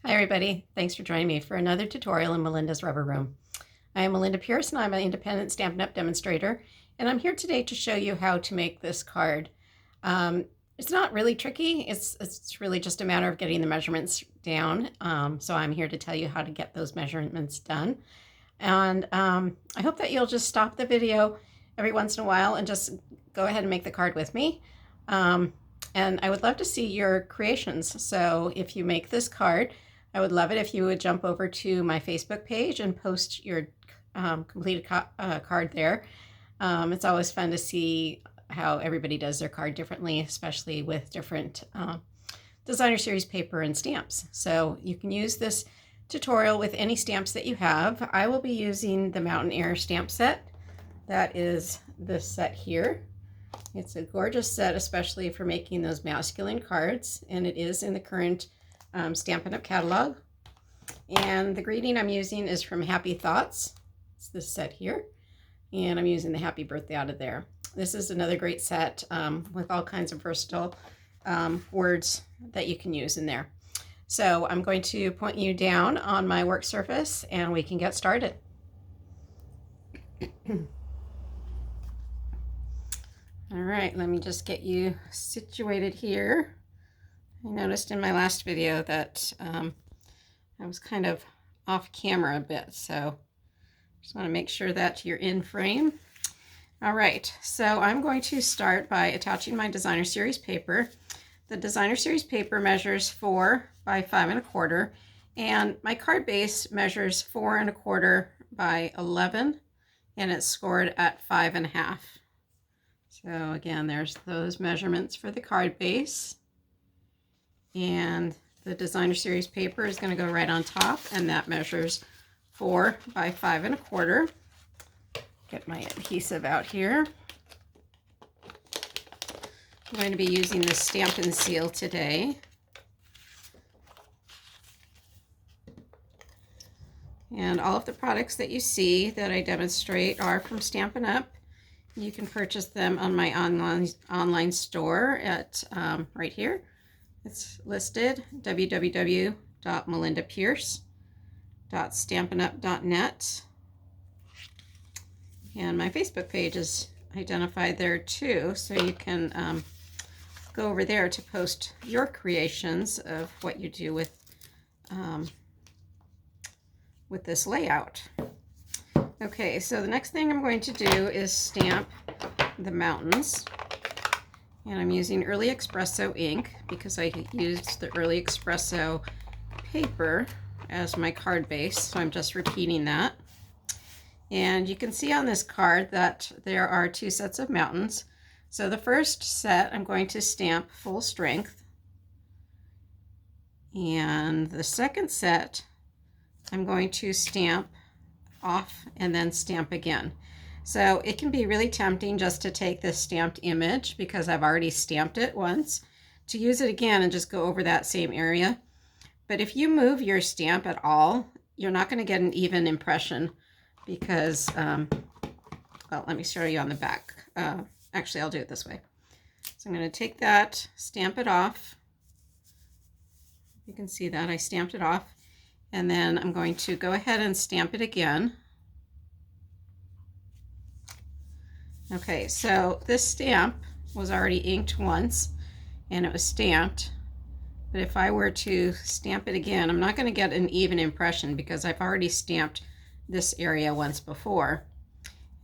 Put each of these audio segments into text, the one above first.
Hi everybody, thanks for joining me for another tutorial in Melinda's Rubber Room. I am Melinda Pierce and I'm an independent Stampin' Up! Demonstrator, and I'm here today to show you how to make this card. It's not really tricky, it's really just a matter of getting the measurements down, so I'm here to tell you how to get those measurements done. And I hope that you'll just stop the video every once in a while and just go ahead and make the card with me. And I would love to see your creations, so if you make this card, I would love it if you would jump over to my Facebook page and post your completed card there. It's always fun to see how everybody does their card differently, especially with different designer series paper and stamps. So you can use this tutorial with any stamps that you have. I will be using the Mountain Air stamp set. That is this set here. It's a gorgeous set, especially for making those masculine cards, and it is in the current Stampin' Up! Catalog. And the greeting I'm using is from Happy Thoughts. It's this set here, and I'm using the happy birthday out of there. This is another great set with all kinds of versatile words that you can use in there. So I'm going to point you down on my work surface and we can get started. All right, let me just get you situated here. I noticed in my last video that I was kind of off camera a bit, so just want to make sure that you're in frame. All right, so I'm going to start by attaching my designer series paper. The designer series paper measures 4 by 5 1/4, and my card base measures 4 1/4 by 11, and it's scored at 5 1/2. So again, there's those measurements for the card base. And the designer series paper is going to go right on top, and that measures 4 by 5 1/4. Get my adhesive out here. I'm going to be using the Stampin' Seal today. And all of the products that you see that I demonstrate are from Stampin' Up! You can purchase them on my online store at right here. It's listed www.melindapierce.stampinup.net, and my Facebook page is identified there too, so you can go over there to post your creations of what you do with this layout. Okay, so the next thing I'm going to do is stamp the mountains. And I'm using Early Espresso ink because I used the Early Espresso paper as my card base, so I'm just repeating that. And you can see on this card that there are 2 sets of mountains. So the first set I'm going to stamp full strength, and the second set I'm going to stamp off and then stamp again. So it can be really tempting just to take this stamped image, because I've already stamped it once, to use it again and just go over that same area. But if you move your stamp at all, you're not going to get an even impression, because, well, let me show you on the back. Actually, I'll do it this way. So I'm going to take that, stamp it off. You can see that I stamped it off. And then I'm going to go ahead and stamp it again. Okay, so this stamp was already inked once and it was stamped, but if I were to stamp it again, I'm not going to get an even impression because I've already stamped this area once before,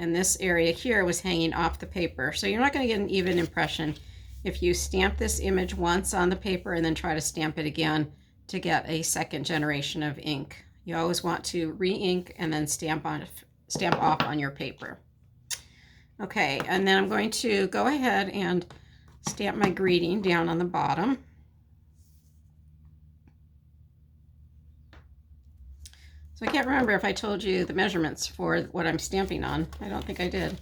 and this area here was hanging off the paper, so you're not going to get an even impression if you stamp this image once on the paper and then try to stamp it again to get a second generation of ink. You always want to re-ink and then stamp off on your paper. Okay, and then I'm going to go ahead and stamp my greeting down on the bottom. So I can't remember if I told you the measurements for what I'm stamping on. I don't think I did.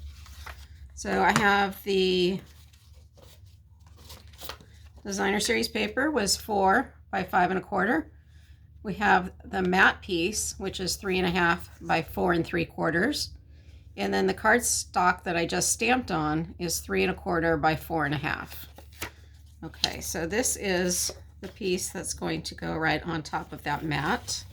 So I have the designer series paper was 4 by 5 1/4. We have the matte piece, which is 3 1/2 by 4 3/4. And then the cardstock that I just stamped on is 3 1/4 by 4 1/2. Okay, so this is the piece that's going to go right on top of that mat.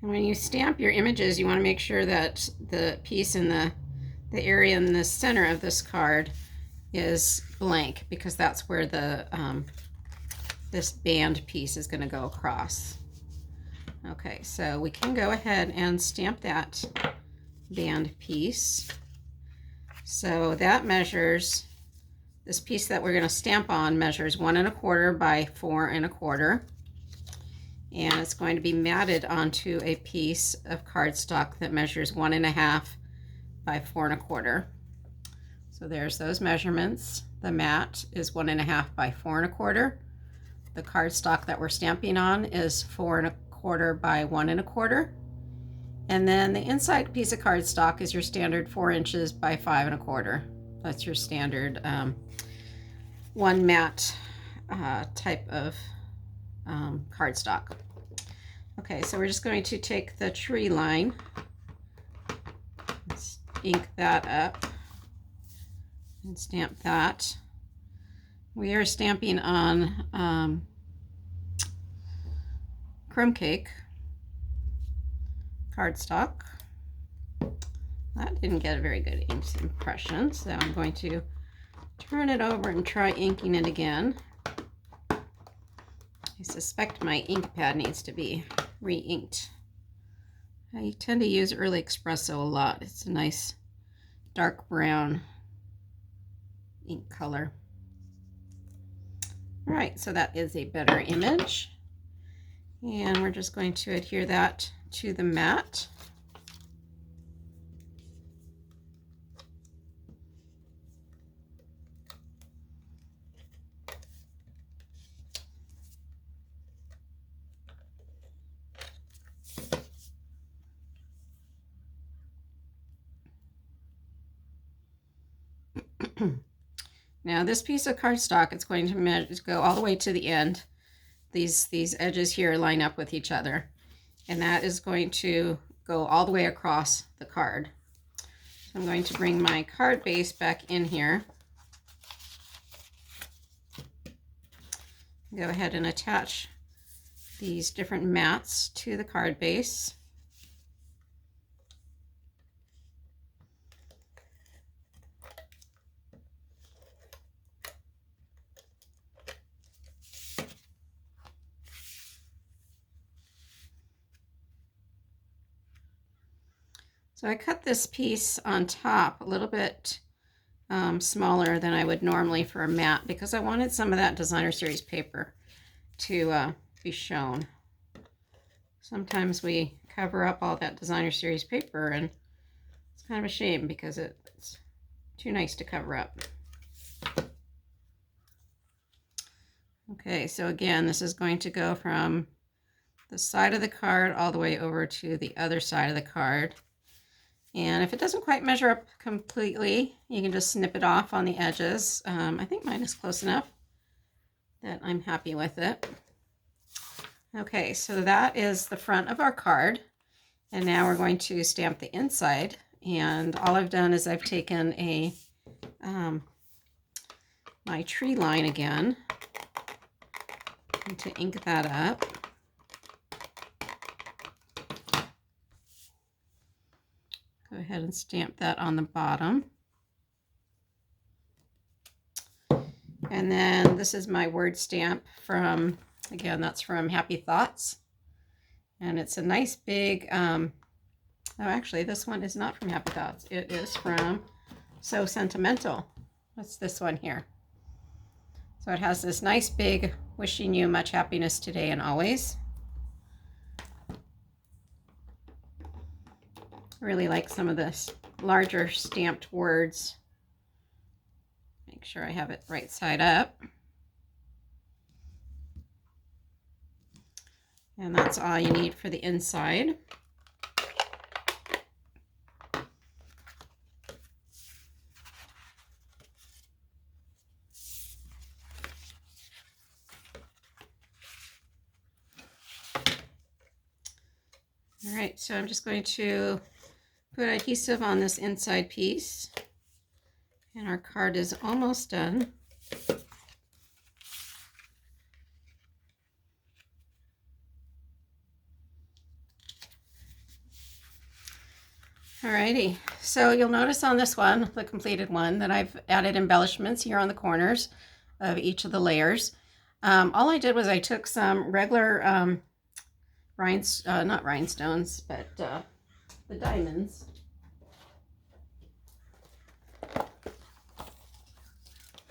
And when you stamp your images, you want to make sure that the piece in the area in the center of this card is blank, because that's where the this band piece is going to go across. Okay, so we can go ahead and stamp that band piece. So that measures, this piece that we're going to stamp on measures 1 1/4 by 4 1/4. And it's going to be matted onto a piece of cardstock that measures 1 1/2 by 4 1/4. So there's those measurements. The mat is 1 1/2 by 4 1/4. The cardstock that we're stamping on is 4 1/4 by 1 1/4. And then the inside piece of cardstock is your standard 4 inches by 5 1/4. That's your standard one mat type of cardstock. Okay, so we're just going to take the tree line, ink that up, and stamp that. We are stamping on crumb cake cardstock. That didn't get a very good ink impression, so I'm going to turn it over and try inking it again. I suspect my ink pad needs to be re-inked. I tend to use Early Espresso a lot. It's a nice dark brown ink color. All right, so that is a better image. And we're just going to adhere that to the mat. Now this piece of cardstock, it's going to go all the way to the end. These edges here line up with each other, and that is going to go all the way across the card. So I'm going to bring my card base back in here. Go ahead and attach these different mats to the card base. So I cut this piece on top a little bit smaller than I would normally for a mat, because I wanted some of that designer series paper to be shown. Sometimes we cover up all that designer series paper, and it's kind of a shame because it's too nice to cover up. Okay, so again, this is going to go from the side of the card all the way over to the other side of the card. And if it doesn't quite measure up completely, you can just snip it off on the edges. I think mine is close enough that I'm happy with it. Okay, so that is the front of our card. And now we're going to stamp the inside. And all I've done is I've taken a my tree line again, and to ink that up. Go ahead and stamp that on the bottom. And then this is my word stamp from, again, that's from Happy Thoughts. And it's a nice big, oh, actually, this one is not from Happy Thoughts. It is from So Sentimental. What's this one here? So it has this nice big, wishing you much happiness today and always. Really like some of this larger stamped words. Make sure I have it right side up. And that's all you need for the inside. All right, so I'm just going to put adhesive on this inside piece, and our card is almost done. Alrighty, so you'll notice on this one, the completed one, that I've added embellishments here on the corners of each of the layers. All I did was I took some regular not rhinestones, but the diamonds.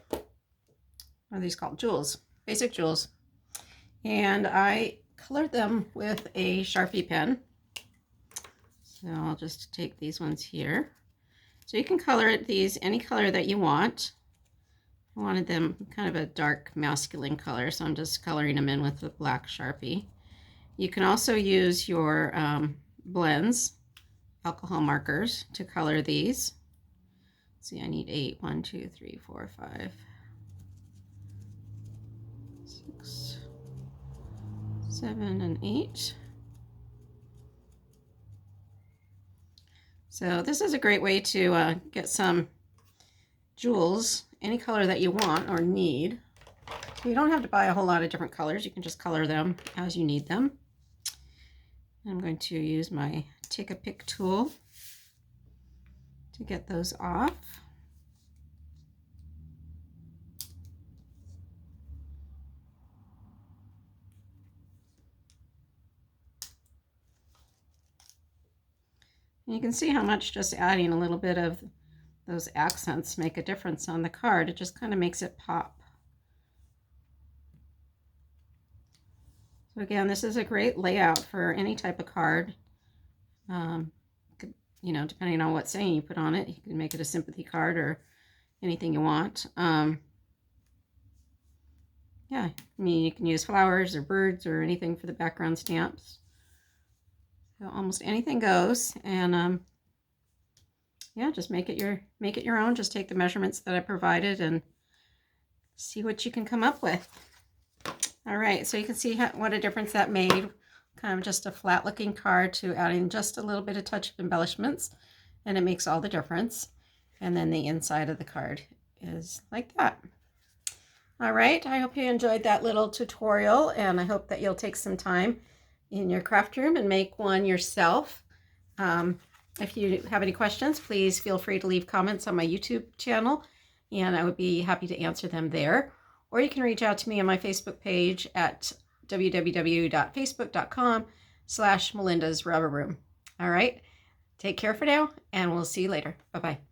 What are these called? Jewels, basic jewels. And I colored them with a Sharpie pen. So I'll just take these ones here. So you can color these any color that you want. I wanted them kind of a dark masculine color, so I'm just coloring them in with the black Sharpie. You can also use your blends, alcohol markers, to color these. Let's see, I need 8. 1, 2, 3, 4, 5, 6, 7, and 8. So this is a great way to get some jewels, any color that you want or need. So you don't have to buy a whole lot of different colors. You can just color them as you need them. I'm going to use my Take a Pick tool to get those off. And you can see how much just adding a little bit of those accents make a difference on the card. It just kind of makes it pop. So again, this is a great layout for any type of card. You know, depending on what saying you put on it, you can make it a sympathy card or anything you want. Yeah, I mean, you can use flowers or birds or anything for the background stamps. So almost anything goes, and yeah, just make it your own. Just take the measurements that I provided and see what you can come up with. All right, so you can see what a difference that made. Kind of just a flat looking card to adding just a little bit of touch of embellishments, and it makes all the difference. And then the inside of the card is like that. All right, I hope you enjoyed that little tutorial, and I hope that you'll take some time in your craft room and make one yourself. If you have any questions, please feel free to leave comments on my YouTube channel, and I would be happy to answer them there. Or you can reach out to me on my Facebook page at www.facebook.com/Melinda's Rubber Room. All right, take care for now, and we'll see you later. Bye-bye.